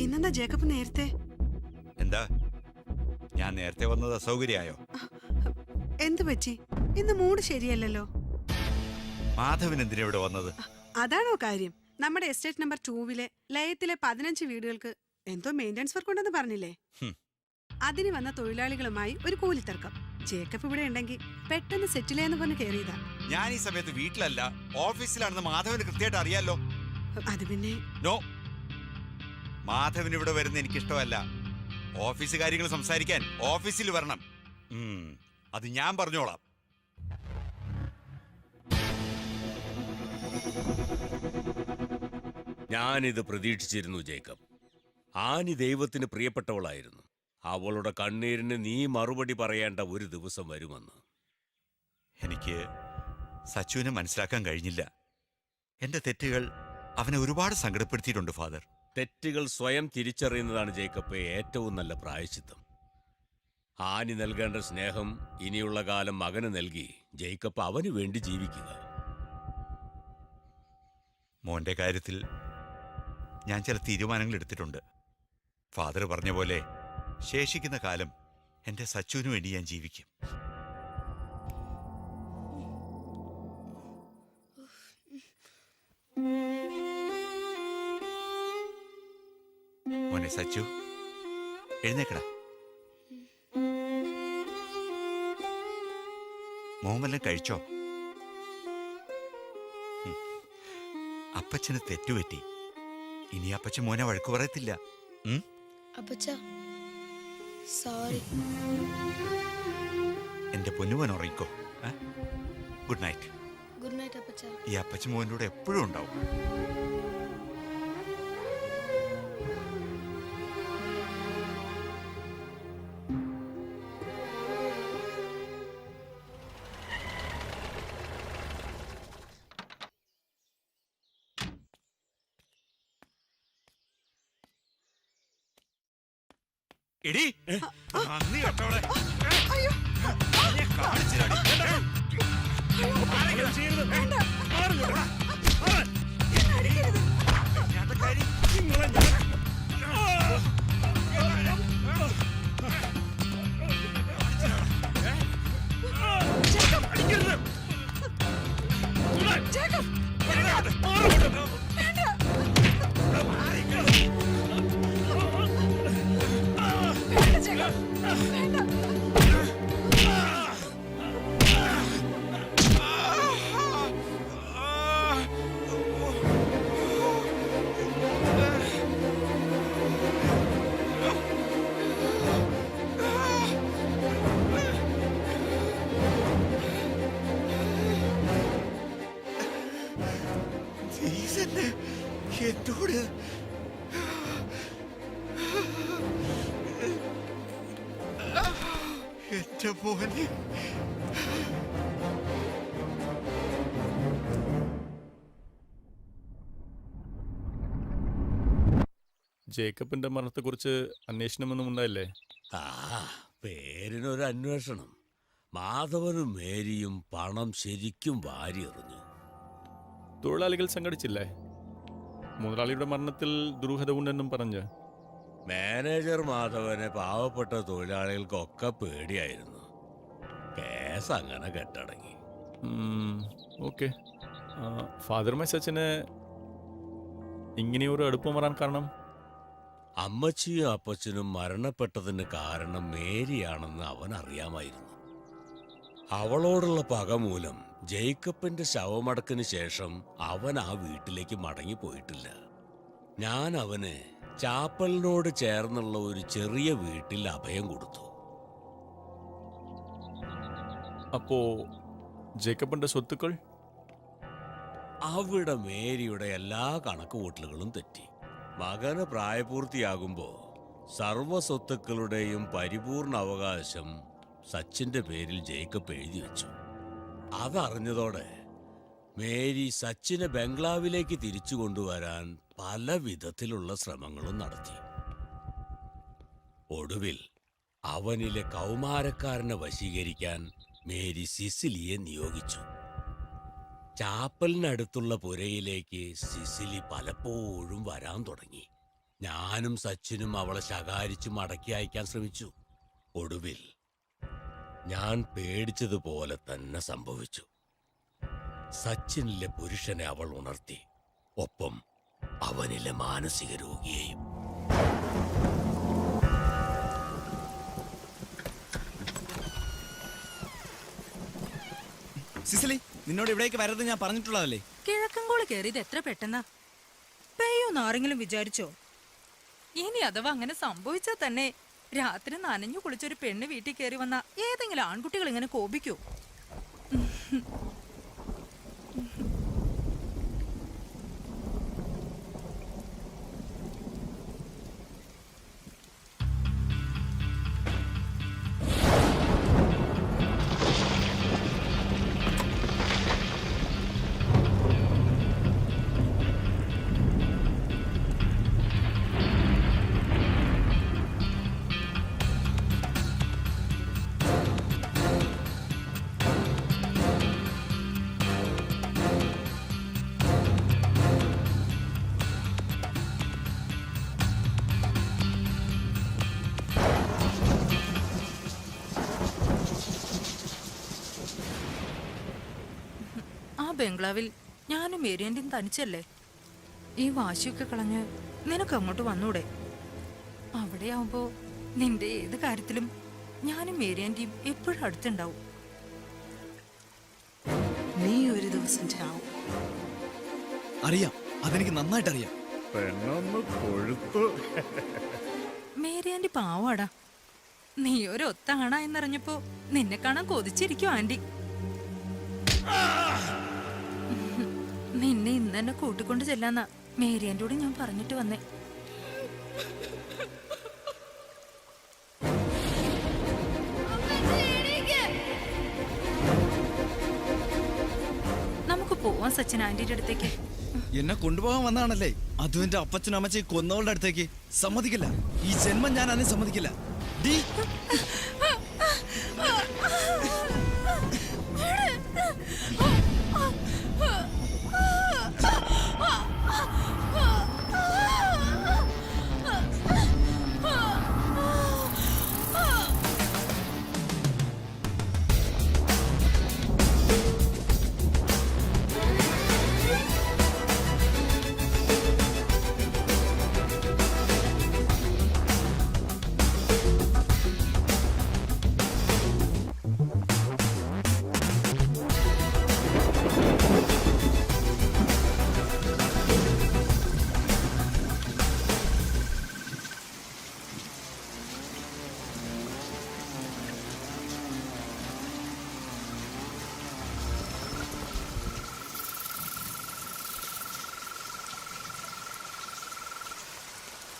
ഇന്നെന്താ ജേക്കബ് നേരത്തെ? എന്താ ഞാൻ നേരത്തെ വന്നത് അസൗകര്യായോ? എന്തു പറ്റി? ഇന്ന് മൂഡ് ശരിയല്ലല്ലോ. മാധവൻ എന്തിനാ ഇവിടെ വന്നത്? അതാണോ കാര്യം? നമ്മുടെ എസ്റ്റേറ്റ് നമ്പർ 2 ലയത്തിലെ 15 വീടുകൾക്ക് എന്തോ മെയിൻ്റനൻസ് വർക്ക് ഉണ്ടെന്ന് പറഞ്ഞില്ലേ? അതിന് വന്ന തൊഴിലാളികളുമായി ഒരു കൂലിത്തർക്കം. ജേക്കബ് ഇവിടെ ഉണ്ടെങ്കിൽ പെട്ടെന്ന് സെറ്റിൽ ചെയ്യാന്ന് പറഞ്ഞ് കയറിയതാ. ഞാൻ ഈ സമയത്ത് വീട്ടിലല്ല, ഓഫീസിലാണെന്ന് മാധവന് കൃത്യമായിട്ട് അറിയാലോ. അത് പിന്നെ നോ, മാധവൻ ഇവിടെ വരുന്ന എനിക്കിഷ്ടമല്ല. ഓഫീസ് കാര്യങ്ങൾ സംസാരിക്കാൻ ഓഫീസിൽ വരണം. അത് ഞാൻ പറഞ്ഞോളാം. ഞാനിത് പ്രതീക്ഷിച്ചിരുന്നു ജേക്കബ്. ആനി ദൈവത്തിന് പ്രിയപ്പെട്ടവളായിരുന്നു. അവളുടെ കണ്ണീരിന് നീ മറുപടി പറയേണ്ട ഒരു ദിവസം വരുമെന്ന്. എനിക്ക് സച്ചുവിനെ മനസ്സിലാക്കാൻ കഴിഞ്ഞില്ല. എന്റെ തെറ്റുകൾ അവനെ ഒരുപാട് സങ്കടപ്പെടുത്തിയിട്ടുണ്ട് ഫാദർ. തെറ്റുകൾ സ്വയം തിരിച്ചറിയുന്നതാണ് ജേക്കബ് ഏറ്റവും നല്ല പ്രായശ്ചിത്തം. ആനി നൽകേണ്ട സ്നേഹം ഇനിയുള്ള കാലം മകന് നൽകി ജേക്കബ് അവന് വേണ്ടി ജീവിക്കുക. മോന്റെ കാര്യത്തിൽ ഞാൻ ചില തീരുമാനങ്ങൾ എടുത്തിട്ടുണ്ട്. ഫാദർ പറഞ്ഞ പോലെ ശേഷിക്കുന്ന കാലം എന്റെ സച്ചുവിന് വേണ്ടി ഞാൻ ജീവിക്കും. മോനെ സച്ചു, എഴുന്നേക്കടാ. മോമെല്ലാം കഴിച്ചോ? അപ്പച്ചന് തെറ്റുപറ്റി. ഇനി അപ്പച്ചൻ മോനെ വഴക്കു പറയത്തില്ല. എന്റെ പൊന്നുമോൻ ഉറങ്ങിക്കോ. Good night. ഗുഡ് നൈറ്റ് അപ്പച്ച. ഈ അപ്പച്ചൻ മോൻ്റെ കൂടെ എപ്പോഴും ഉണ്ടാവും. എടി നന്ദി കേട്ടോളെ. എന്നോട് എന്റെ മോനെ ജേക്കബിന്റെ മരണത്തെക്കുറിച്ച് അന്വേഷണമൊന്നും ഉണ്ടായില്ലേ? പേരിനൊരു അന്വേഷണം. മാധവനും മേരിയും പണം ശരിക്കും വാരിയെറിഞ്ഞു. തൊഴിലാളികൾ സംഘടിച്ചില്ലേ? മുതലാളിയുടെ മരണത്തിൽ ദുരൂഹത ഉണ്ടെന്നും പറഞ്ഞ് മാനേജർ മാധവനെ പാവപ്പെട്ട തൊഴിലാളികൾക്കൊക്കെ പേടിയായിരുന്നു. കേസ് അങ്ങനെ കെട്ടടങ്ങി. ഓക്കെ. ഫാദർ സച്ചിന് ഇങ്ങനെയൊരു അടുപ്പം വരാൻ കാരണം? അമ്മച്ചിയും അപ്പച്ചനും മരണപ്പെട്ടതിന് കാരണം മേരിയാണെന്ന് അവൻ അറിയാമായിരുന്നു. അവളോടുള്ള പക മൂലം ജേക്കബിന്റെ ശവമടക്കിന് ശേഷം അവൻ ആ വീട്ടിലേക്ക് മടങ്ങിപ്പോയിട്ടില്ല. ഞാൻ അവന് ചാപ്പലിനോട് ചേർന്നുള്ള ഒരു ചെറിയ വീട്ടിൽ അഭയം കൊടുത്തു. അപ്പോ ജേക്കബിന്റെ സ്വത്തുക്കൾ? അവിടെ മേരിയുടെ എല്ലാ കണക്കുകൂട്ടലുകളും തെറ്റി. മകന് പ്രായപൂർത്തിയാകുമ്പോ സർവ്വ സ്വത്തുക്കളുടെയും പരിപൂർണ അവകാശം സച്ചിന്റെ പേരിൽ ജേക്കബ് എഴുതി വെച്ചു. അതറിഞ്ഞതോടെ മേരി സച്ചിനെ ബംഗ്ലാവിലേക്ക് തിരിച്ചു കൊണ്ടുവരാൻ പല വിധത്തിലുള്ള ശ്രമങ്ങളും നടത്തി. ഒടുവിൽ അവനിലെ കൗമാരക്കാരനെ വശീകരിക്കാൻ മേരി സിസിലിയെ നിയോഗിച്ചു. ചാപ്പലിനടുത്തുള്ള പുരയിലേക്ക് സിസിലി പലപ്പോഴും വരാൻ തുടങ്ങി. ഞാനും സച്ചിനും അവളെ ശകാരിച്ചു മടക്കി അയക്കാൻ ശ്രമിച്ചു. ഒടുവിൽ ഞാൻ പേടിച്ചതുപോലെ തന്നെ സംഭവിച്ചു. സച്ചിനിലെ പുരുഷനെ അവൾ ഉണർത്തി, ഒപ്പം അവനിലെ മാനസിക രോഗിയെയും. സിസിലി, നിന്നോട് ഇവിടേക്ക് വരരുത് ഞാൻ പറഞ്ഞിട്ടുള്ളതല്ലേ? കിഴക്കൻകോള് കയറിയത് എത്ര പെട്ടെന്നാ. പെയ്യോന്ന് ആരെങ്കിലും വിചാരിച്ചോ? ഇനി അഥവാ അങ്ങനെ സംഭവിച്ചാൽ തന്നെ രാത്രി നനഞ്ഞു കുളിച്ചൊരു പെണ്ണ് വീട്ടിൽ കയറി വന്ന ഏതെങ്കിലും ആൺകുട്ടികൾ ഇങ്ങനെ കോപിക്കോ? ബംഗ്ലാവിൽ ഞാനും മേരിയന്റെയും തനിച്ചല്ലേ. ഈ വാശിയൊക്കെ കളഞ്ഞ് നിനക്ക് അങ്ങോട്ട് വന്നൂടെ? അവിടെയാവുമ്പോ നിന്റെ ഏത് കാര്യത്തിലും ഞാനും മേരിയന്റെയും എപ്പോഴും അടുത്തുണ്ടാവും. നീ ഒരു ദിവസം ചാവും. അറിയാം, അതെനിക്ക് നന്നായിട്ട് അറിയാം. മേരിയാന്റി പാവാടാ. നീ ഒരു ഒത്ത ആണാ എന്നറിഞ്ഞപ്പോ നിന്നെ കാണാൻ കൊതിച്ചിരിക്കും ആന്റി. നിന്നെ ഇന്ന് തന്നെ കൂട്ടിക്കൊണ്ട് ചെല്ലാന്നാ മേരിയാന്റിയോട് ഞാൻ പറഞ്ഞിട്ട് വന്നേ. നമുക്ക് പോവാം സച്ചിൻ ആന്റിയുടെ അടുത്തേക്ക്. എന്നെ കൊണ്ടുപോകാൻ വന്നാണല്ലേ? അതും എന്റെ അപ്പച്ചനും അമ്മച്ചയും കൊന്നവളുടെ അടുത്തേക്ക് സമ്മതിക്കില്ല. ഈ ജന്മം ഞാൻ അതിനെ സമ്മതിക്കില്ല. ഡീ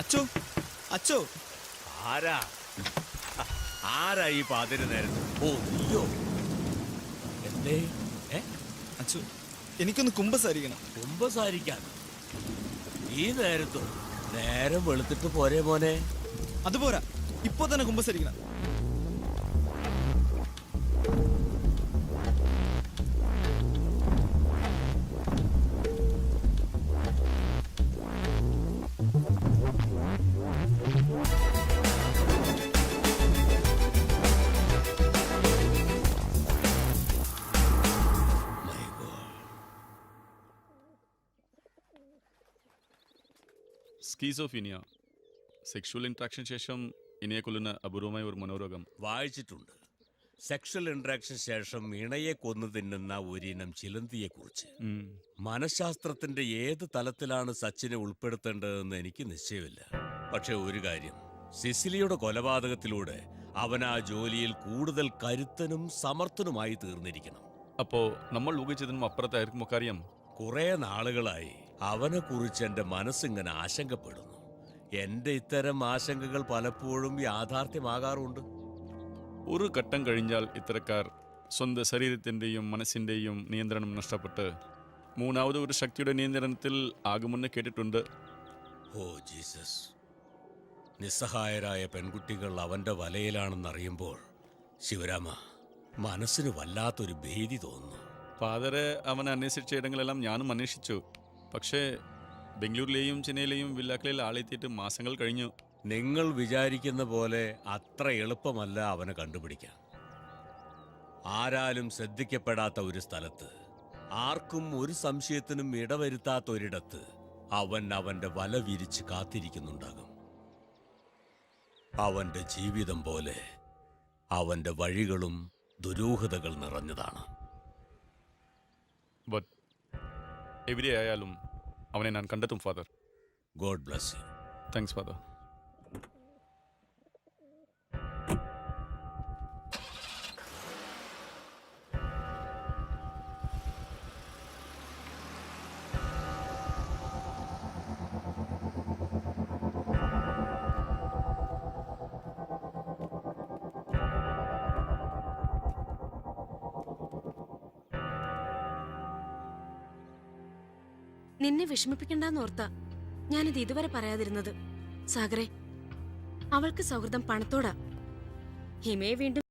അച്ചോ, അച്ചോ. ആരാ ആരാ ഈ പാതിരി നേരത്ത്? ഓ, നീയോ? എന്തേ? അച്ചോ, എനിക്കൊന്ന് കുമ്പസാരിക്കണം. കുമ്പസാരിക്കാൻ ഈ നേരത്തോ? നേരം വെളുത്തിട്ട് പോരെ മോനെ. അതുപോരാ, ഇപ്പൊ തന്നെ കുമ്പസാരിക്കണം. സ്കീസോഫീനിയ, സെക്ഷുവൽ ഇൻട്രാക്ഷൻ ശേഷം ഇണയെ കൊല്ലുന്ന അപൂർവമായ ഒരു മനോരോഗം. വായിച്ചിട്ടുണ്ട്. സെക്ഷൽ ഇൻട്രാക്ഷൻ ശേഷം ഇണയെ കൊന്നു തിന്നുന്ന ഒരിനം ചിലന്തിയെക്കുറിച്ച്. മനഃശാസ്ത്രത്തിന്റെ ഏത് തലത്തിലാണ് സച്ചിനെ ഉൾപ്പെടുത്തേണ്ടതെന്ന് എനിക്ക് നിശ്ചയമില്ല. പക്ഷെ ഒരു കാര്യം, സിസിലിയുടെ കൊലപാതകത്തിലൂടെ അവൻ ആ ജോലിയിൽ കൂടുതൽ കരുത്തനും സമർത്ഥനുമായി തീർന്നിരിക്കണം. അപ്പോ നമ്മൾ ഊഹിച്ചതിനും അപ്പുറത്തായിരിക്കും കാര്യം. കുറെ നാളുകളായി അവനെ കുറിച്ച് എന്റെ മനസ്സിങ്ങനെ ആശങ്കപ്പെടുന്നു. എന്റെ ഇത്തരം ആശങ്കകൾ പലപ്പോഴും യാഥാർത്ഥ്യമാകാറുണ്ട്. ഒരു ഘട്ടം കഴിഞ്ഞാൽ ഇത്തരക്കാർ സ്വന്തം ശരീരത്തിൻ്റെയും മനസ്സിൻ്റെയും നിയന്ത്രണം നഷ്ടപ്പെട്ട് മൂന്നാമത് ഒരു ശക്തിയുടെ നിയന്ത്രണത്തിൽ ആകുമെന്ന് കേട്ടിട്ടുണ്ട്. ഓ ജീസസ്, നിസ്സഹായരായ പെൺകുട്ടികൾ അവന്റെ വലയിലാണെന്നറിയുമ്പോൾ ശിവരാമ, മനസ്സിന് വല്ലാത്തൊരു ഭീതി തോന്നുന്നു. ഫാദറെ അവൻ അന്വേഷിച്ച ഇടങ്ങളെല്ലാം ഞാനും അന്വേഷിച്ചു. പക്ഷേ ബംഗളൂരിലെയും ചെന്നൈയിലെയും വില്ലാക്കളിൽ ആളെത്തിയിട്ട് മാസങ്ങൾ കഴിഞ്ഞു. നിങ്ങൾ വിചാരിക്കുന്ന പോലെ അത്ര എളുപ്പമല്ല അവനെ കണ്ടുപിടിക്കാൻ. ആരാലും ശ്രദ്ധിക്കപ്പെടാത്ത ഒരു സ്ഥലത്ത്, ആർക്കും ഒരു സംശയത്തിനും ഇടവരുത്താത്ത ഒരിടത്ത് അവൻ അവന്റെ വല വിരിച്ച് കാത്തിരിക്കുന്നുണ്ടാകും. അവന്റെ ജീവിതം പോലെ അവന്റെ വഴികളും ദുരൂഹതകൾ നിറഞ്ഞതാണ്. ബട്ട് എവിടെ ആയാലും അവനെ ഞാൻ കണ്ടെത്തും father. God bless you. Thanks father. നിന്നെ വിഷമിപ്പിക്കണ്ടെന്നോർത്താ ഞാനിത് ഇതുവരെ പറയാതിരുന്നത്. സാഗറെ, അവൾക്ക് സൗഹൃദം പണത്തോടാ. ഹിമയെ വീണ്ടും